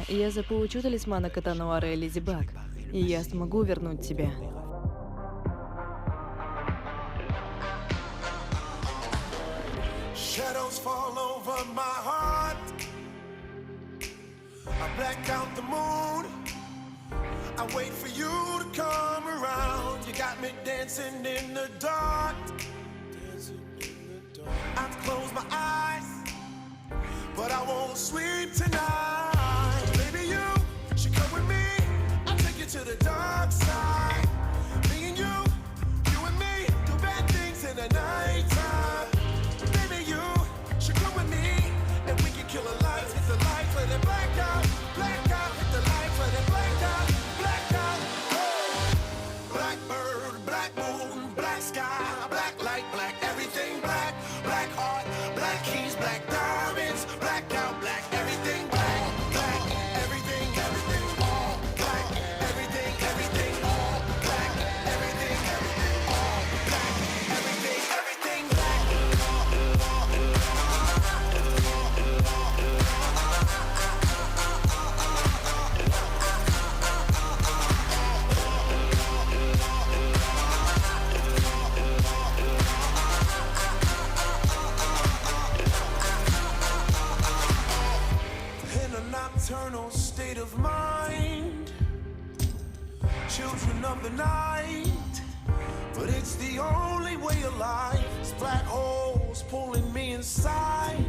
я заполучу талисмана Катануара и Леди Баг, и я смогу вернуть тебя. Shadows fall over my heart. I black out the moon. I wait for you to come around. You got me dancing in the dark. I close my eyes, but I won't sleep tonight. Baby, you should come with me. I'll take you to the dark side. Me and you and me, do bad things in the nighttime. Baby, you should come with me, and we can kill the lights, hit the lights, let it black out, hit the lights, let it black out, oh. Blackbird, black moon, black sky, black light, black everything, black, black heart, black keys, black diamonds, black out, black everything, black, black everything, everything, all black, everything, everything, all black, everything, everything, all black, everything, everything, black. In a nocturnal state of mind, children of the night, but it's the only way of life. It's black holes pulling me inside.